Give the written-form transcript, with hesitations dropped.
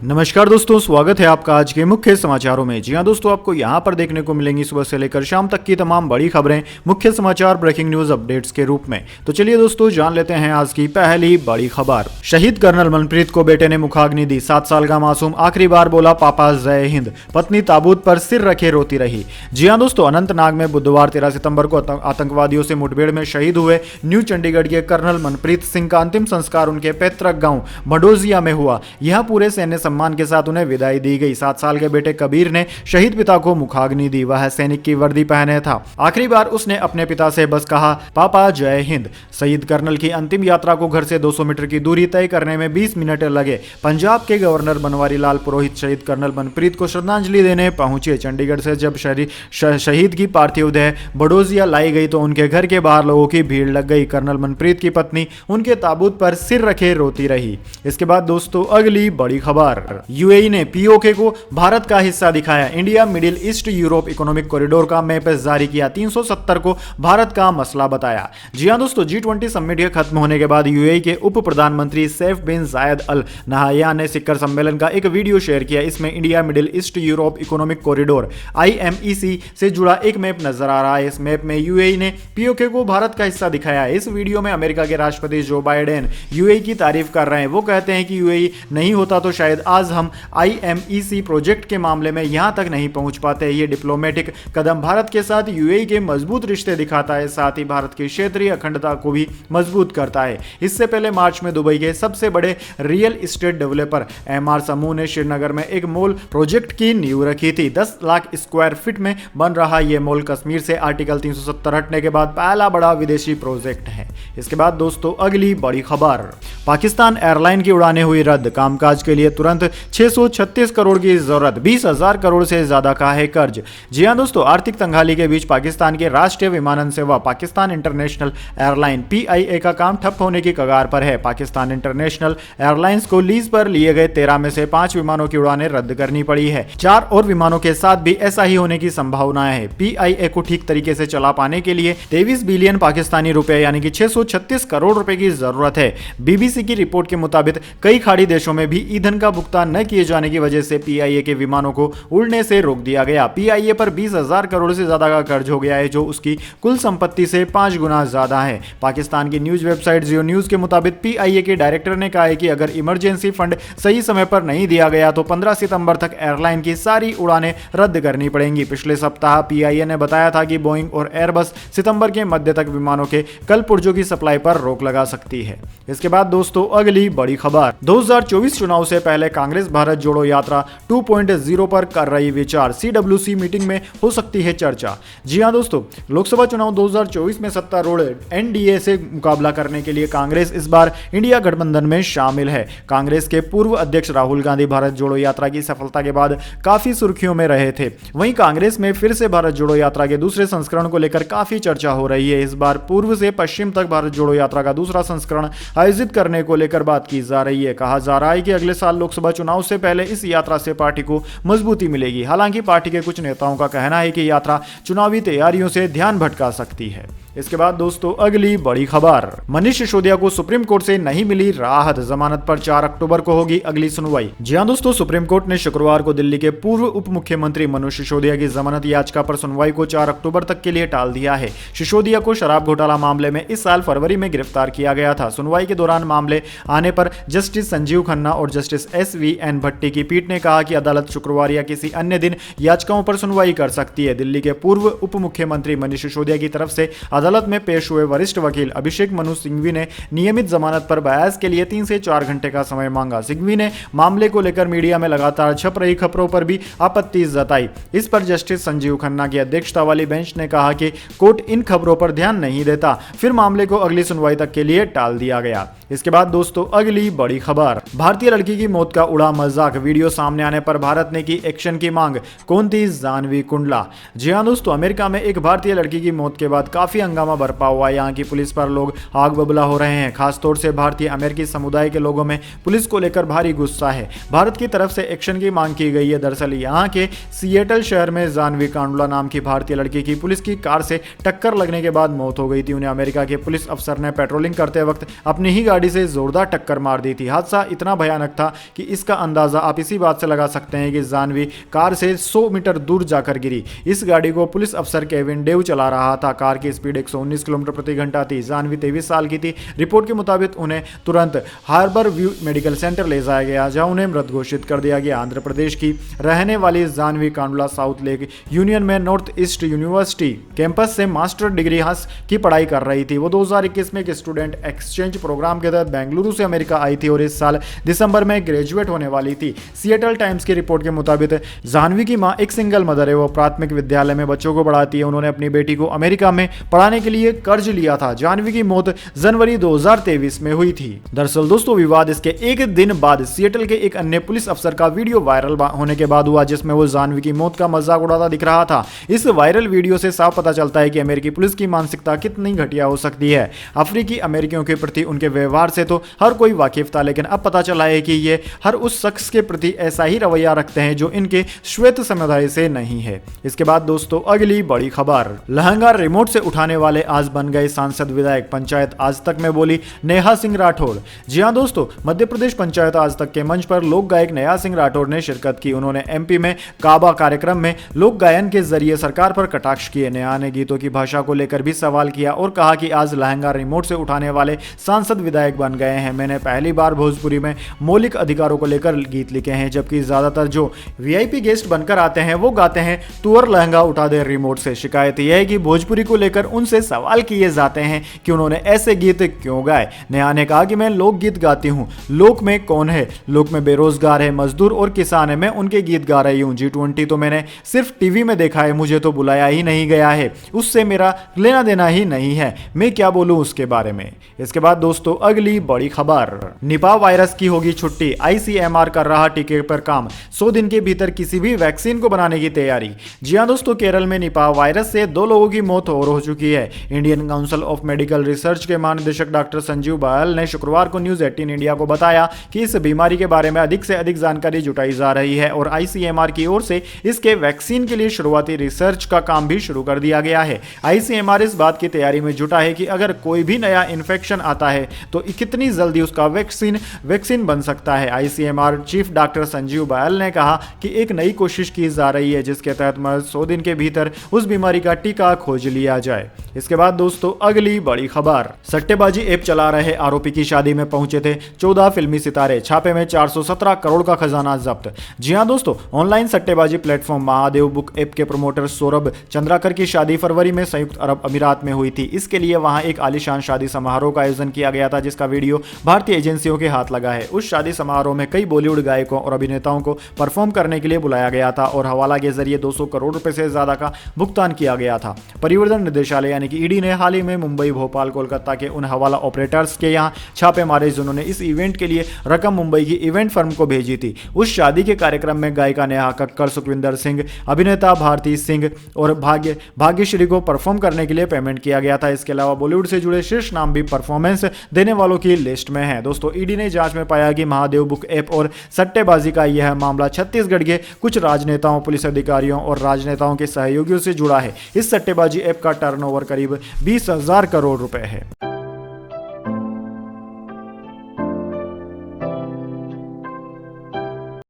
नमस्कार दोस्तों, स्वागत है आपका आज के मुख्य समाचारों में। जी हां दोस्तों, आपको यहां पर देखने को मिलेंगी सुबह से लेकर शाम तक की तमाम बड़ी खबरें मुख्य समाचार ब्रेकिंग न्यूज अपडेट्स के रूप में। तो चलिए दोस्तों, जान लेते हैं आज की पहली बड़ी खबर। शहीद कर्नल मनप्रीत को बेटे ने मुखाग्नि दी। 7 साल का मासूम आखिरी बार बोला पापा जय हिंद। पत्नी ताबूत पर सिर रखे रोती रही। जी हां दोस्तों, अनंतनाग में बुधवार 13 सितंबर को आतंकवादियों से मुठभेड़ में शहीद हुए न्यू चंडीगढ़ के कर्नल मनप्रीत सिंह का अंतिम संस्कार उनके पैतृक गांव भडोजिया में हुआ। यहां पूरे सैन्य सम्मान के साथ उन्हें विदाई दी गई। 7 साल के बेटे कबीर ने शहीद पिता को मुखाग्नि दी। वह सैनिक की वर्दी पहने था। आखिरी बार उसने अपने पिता से बस कहा पापा जय हिंद। शहीद कर्नल की अंतिम यात्रा को घर से 200 मीटर की दूरी तय करने में 20 मिनट लगे। पंजाब के गवर्नर बनवारी लाल पुरोहित शहीद कर्नल मनप्रीत को श्रद्धांजलि देने पहुंचे। चंडीगढ़ से जब शहीद की पार्थिव देह बडोजिया लाई गई तो उनके घर के बाहर लोगों की भीड़ लग गई। कर्नल मनप्रीत की पत्नी उनके ताबूत पर सिर रखे रोती रही। इसके बाद दोस्तों, अगली बड़ी खबर। यूएई ने पीओके को भारत का हिस्सा दिखाया। India middle east Europe economic corridor का मैप जारी किया। 370 को भारत का मसला बताया। जी हां दोस्तों, G20 समिट के खत्म होने के बाद यूएई के उप प्रधानमंत्री सैफ बिन जायद अल नहायान ने शिखर सम्मेलन का एक वीडियो शेयर किया। इसमें India middle east Europe economic corridor IMEC से जुड़ा एक मैप नजर आ रहा है। इस मैप में यूएई ने पीओके को भारत का हिस्सा दिखाया। इस वीडियो में अमेरिका के राष्ट्रपति जो बाइडेन यूएई की तारीफ कर रहे हैं। वो कहते हैं कि यूएई नहीं होता तो शायद आज हम IMEC प्रोजेक्ट के मामले में यहां तक नहीं पहुंच पाते। ये डिप्लोमेटिक कदम भारत के साथ यूएई के मजबूत रिश्ते दिखाता है, साथ ही भारत की क्षेत्रीय अखंडता को भी मजबूत करता है। इससे पहले मार्च में दुबई के सबसे बड़े रियल एस्टेट डेवलपर MR समूह ने श्रीनगर में एक मॉल प्रोजेक्ट की नींव रखी थी। 10 लाख स्क्वायर फीट में बन रहा यह मॉल कश्मीर से आर्टिकल 370 हटने के बाद पहला बड़ा विदेशी प्रोजेक्ट है। इसके बाद दोस्तों, अगली बड़ी खबर। पाकिस्तान एयरलाइन की उड़ानें हुई रद्द। कामकाज के लिए तुरंत 636 करोड़ की जरूरत। 20,000 करोड़ से ज्यादा का है कर्ज। जी हां दोस्तों, आर्थिक तंगहाली के बीच पाकिस्तान के राष्ट्रीय विमानन सेवा पाकिस्तान इंटरनेशनल एयरलाइन PIA का काम ठप होने की कगार पर है। पाकिस्तान इंटरनेशनल एयरलाइंस को लीज पर लिए गए 13 में से 5 विमानों की उड़ानें रद्द करनी पड़ी है। 4 और विमानों के साथ भी ऐसा ही होने की संभावना है। PIA को ठीक तरीके से चला पाने के लिए 23 बिलियन पाकिस्तानी रुपए यानी कि 636 करोड़ रुपए की जरूरत है। BBC की रिपोर्ट के मुताबिक कई खाड़ी देशों में भी ईंधन का भुगतान न किए जाने की वजह से PIA के विमानों को उड़ने से रोक दिया गया। PIA पर 20,000 करोड़ से ज्यादा का कर्ज हो गया है, जो उसकी कुल संपत्ति से 5 गुना ज्यादा है। पाकिस्तान की न्यूज वेबसाइट जियो न्यूज के मुताबिक PIA के डायरेक्टर ने कहा है कि अगर इमरजेंसी फंड सही समय पर नहीं दिया गया तो 15 सितंबर तक एयरलाइन की सारी उड़ानें रद्द करनी पड़ेंगी। पिछले सप्ताह PIA ने बताया था कि बोइंग और एयरबस सितंबर के मध्य तक विमानों के कल पुर्जों की सप्लाई पर रोक लगा सकती है। इसके बाद दोस्तों, अगली बड़ी खबर। 2024 चुनाव से पहले कांग्रेस भारत जोड़ो यात्रा 2.0 पर कर रही विचार। CWC मीटिंग में हो सकती है चर्चा। जी हां दोस्तों, लोकसभा चुनाव 2024 में सत्तारूढ़ NDA से मुकाबला करने के लिए कांग्रेस इस बार इंडिया गठबंधन में शामिल है। कांग्रेस के पूर्व अध्यक्ष राहुल गांधी भारत जोड़ो यात्रा की सफलता के बाद काफी सुर्खियों में रहे थे। वहीं कांग्रेस में फिर से भारत जोड़ो यात्रा के दूसरे संस्करण को लेकर काफी चर्चा हो रही है। इस बार पूर्व से पश्चिम तक भारत जोड़ो यात्रा का दूसरा संस्करण आयोजित करने को लेकर बात की जा रही है। कहा जा रहा है कि अगले साल लोकसभा चुनाव से पहले इस यात्रा से पार्टी को मजबूती मिलेगी। हालांकि पार्टी के कुछ नेताओं का कहना है कि यात्रा चुनावी तैयारियों से ध्यान भटका सकती है। इसके बाद दोस्तों, अगली बड़ी खबर। मनीष सिसोदिया को सुप्रीम कोर्ट से नहीं मिली राहत। जमानत पर 4 अक्टूबर को होगी अगली सुनवाई। जी हां दोस्तों, सुप्रीम कोर्ट ने शुक्रवार को दिल्ली के पूर्व उप मुख्यमंत्री मनीष सिसोदिया की जमानत याचिका पर सुनवाई को 4 अक्टूबर तक के लिए टाल दिया है। सिसोदिया को शराब घोटाला मामले में इस साल फरवरी में गिरफ्तार किया गया था। सुनवाई के दौरान मामले आने पर जस्टिस संजीव खन्ना और जस्टिस SVN भट्टी की पीठ ने कहा कि अदालत शुक्रवार या किसी अन्य दिन याचिकाओं पर सुनवाई कर सकती है। दिल्ली के पूर्व उप मुख्यमंत्री मनीष सिसोदिया की तरफ से अदालत में पेश हुए वरिष्ठ वकील अभिषेक मनु सिंघवी ने नियमित जमानत पर बहस के लिए 3 से 4 घंटे का समय मांगा। सिंघवी ने मामले को लेकर मीडिया में लगातार छप रही खबरों पर भी आपत्ति जताई। इस पर जस्टिस संजीव खन्ना की अध्यक्षता वाली बेंच ने कहा कि कोर्ट इन खबरों पर ध्यान नहीं देता। फिर मामले को अगली सुनवाई तक के लिए टाल दिया गया। इसके बाद दोस्तों, अगली बड़ी खबर। भारतीय लड़की की मौत का उड़ा मजाक। वीडियो सामने आने पर भारत ने की एक्शन की मांग। कौन थी जानवी कुंडला? जी हां दोस्तों, अमेरिका में एक भारतीय लड़की की मौत के बाद काफी हंगामा बरपा हुआ है। यहाँ की पुलिस पर लोग आग बबूला हो रहे हैं। खासतौर से भारतीय अमेरिकी समुदाय के लोगों में पुलिस को लेकर भारी गुस्सा है। भारत की तरफ से एक्शन की मांग की गई है। दरअसल यहाँ के सिएटल शहर में जानवी कांडुला नाम की भारतीय लड़की की पुलिस की कार से टक्कर लगने के बाद मौत हो गई थी। उन्हें अमेरिका के पुलिस अफसर ने पेट्रोलिंग करते वक्त अपनी ही गाड़ी से जोरदार टक्कर मार दी थी। हादसा इतना भयानक था कि इसका अंदाजा आप इसी बात से लगा सकते हैं कि जानवी कार से 100 मीटर दूर जाकर गिरी। इस गाड़ी को पुलिस अफसर केविन डेव चला रहा था। कार की स्पीड 119 किलोमीटर प्रति घंटा थी। जानवी 23 साल की थी। रिपोर्ट के मुताबिक उन्हें तुरंत हार्बर व्यू मेडिकल सेंटर ले जाया गया, जहां उन्हें मृत घोषित कर दिया गया। आंध्र प्रदेश की रहने वाली जानवी कांडुला साउथ लेक यूनियन में नॉर्थ ईस्ट यूनिवर्सिटी कैंपस से मास्टर डिग्री की पढ़ाई कर रही थी। वो 2021 में एक स्टूडेंट एक्सचेंज प्रोग्राम के तहत बेंगलुरु से अमेरिका आई थी और इस साल दिसंबर में ग्रेजुएट होने वाली थी। सिएटल टाइम्स की रिपोर्ट के मुताबिक जानवी की मां एक सिंगल मदर है। वो प्राथमिक विद्यालय में बच्चों को पढ़ाती है। उन्होंने अपनी बेटी को अमेरिका में पढ़ाने के लिए कर्ज लिया था। जानवी की मौत जनवरी 2023 में हुई थी। दरअसल दोस्तों, विवाद इसके एक दिन बाद सिएटल के एक अन्य पुलिस अफसर का वीडियो वायरल होने के बाद हुआ, जिसमें वो जानवी की मौत का मजाक उड़ाता दिख रहा था। इस वायरल वीडियो से साफ पता चलता है कि अमेरिकी पुलिस की मानसिकता कितनी घटिया हो सकती है। अफ्रीकी अमेरिकियों के प्रति उनके व्यवहार से तो हर कोई वाकिफ था, लेकिन अब पता चला है कि ये हर उस शख्स के प्रति ऐसा ही रवैया रखते हैं जो इनके श्वेत समुदाय से नहीं है। इसके बाद दोस्तों, अगली बड़ी खबर, लहंगा रिमोट से उठाने वाले आज बन गए सांसद विधायक, पंचायत आज तक में बोली नेहा सिंह राठौड़। जी हां दोस्तों, मध्य प्रदेश पंचायत आज तक के मंच पर लोक गायक नेहा सिंह राठौड़ ने शिरकत की। उन्होंने एमपी में काबा कार्यक्रम में लोक गायन के जरिए सरकार पर कटाक्ष किए। नेहा ने गीतों की भाषा को लेकर भी सवाल किया और कहा कि आज लहंगा रिमोट से उठाने वाले सांसद विधायक बन गए हैं। मैंने पहली बार भोजपुरी में मौलिक अधिकारों को लेकर गीत लिखे हैं, जबकि ज्यादातर जो वीआईपी गेस्ट बनकर आते हैं वो गाते हैं तुअर लहंगा उठा दे रिमोट से। शिकायत यह है कि भोजपुरी को लेकर उनसे सवाल किए जाते हैं कि उन्होंने ऐसे गीत क्यों गाए। नेहा ने कहा कि मैं लोकगीत गाती हूं। लोक में कौन है? लोक में बेरोजगार है, मजदूर और किसान है। मैं उनके गीत गा रही हूं। G20 तो मैंने सिर्फ टीवी में देखा है, मुझे तो बुलाया ही नहीं गया है, उससे मेरा लेना देना ही नहीं है, मैं क्या बोलूं उसके बारे में। इसके बाद दोस्तों, अगली बड़ी खबर, निपा वायरस की होगी छुट्टी, आईसीएमआर कर रहा टीके पर काम, 100 दिन के भीतर किसी भी वैक्सीन को बनाने की तैयारी। जी हां दोस्तों, केरल में निपा वायरस से 2 लोगों की मौत हो चुकी है। Indian council of medical research के महानिदेशक डॉक्टर संजीव बायल ने शुक्रवार को न्यूज 18 इंडिया को बताया कि इस बीमारी के बारे में अधिक से अधिक जानकारी जुटाई जा रही है और आईसीएमआर की ओर से इसके वैक्सीन के लिए शुरुआती रिसर्च का काम भी शुरू कर दिया गया है। आईसीएमआर इस बात की तैयारी में जुटा है कि अगर कोई भी नया इन्फेक्शन आता है तो कितनी जल्दी उसका वैक्सीन बन सकता है। आईसीएमआर चीफ डॉक्टर संजीव बायल ने कहा कि एक नई कोशिश की जा रही है जिसके तहत 100 दिन के भीतर उस बीमारी का टीका खोज लिया जाए। इसके बाद दोस्तों, अगली बड़ी खबर, सट्टेबाजी ऐप चला रहे आरोपी की शादी में पहुंचे थे 14 फिल्मी सितारे, छापे में 417 करोड़ का खजाना जब्त। जी हां दोस्तों, ऑनलाइन सट्टेबाजी प्लेटफॉर्म महादेव बुक ऐप के प्रमोटर सौरभ चंद्राकर की शादी फरवरी में संयुक्त अरब अमीरात में हुई थी। इसके लिए वहां एक आलीशान शादी समारोह का आयोजन किया गया था, जिसका वीडियो भारतीय एजेंसियों के हाथ लगा है। उस शादी समारोह में कई बॉलीवुड गायकों और अभिनेताओं को परफॉर्म करने के लिए बुलाया गया था और हवाला के जरिए 200 करोड़ रुपए से ज्यादा का भुगतान किया गया था। परिवर्तन निदेशालय यानी कि ईडी ने हाल ही में मुंबई, भोपाल, कोलकाता के उन हवाला ऑपरेटर्स के यहां छापे मारे जिन्होंने इस इवेंट के लिए रकम मुंबई की इवेंट फर्म को भेजी थी। उस शादी के कार्यक्रम में गायिका नेहा कक्कड़, सुखविंदर सिंह, अभिनेता भारती सिंह और भाग्यश्री को परफॉर्म करने के लिए पेमेंट किया गया था। इसके अलावा बॉलीवुड से जुड़े शीर्ष नाम भी परफॉर्मेंस देने वालों की लिस्ट में है। दोस्तों, ईडी ने जांच में पाया कि महादेव बुक ऐप और सट्टेबाजी का यह मामला छत्तीसगढ़ के कुछ राजनेताओं, पुलिस अधिकारियों और राजनेताओं के सहयोगियों से जुड़ा है। इस सट्टेबाजी ऐप का टर्नओवर करीब 20,000 करोड़ रुपए है।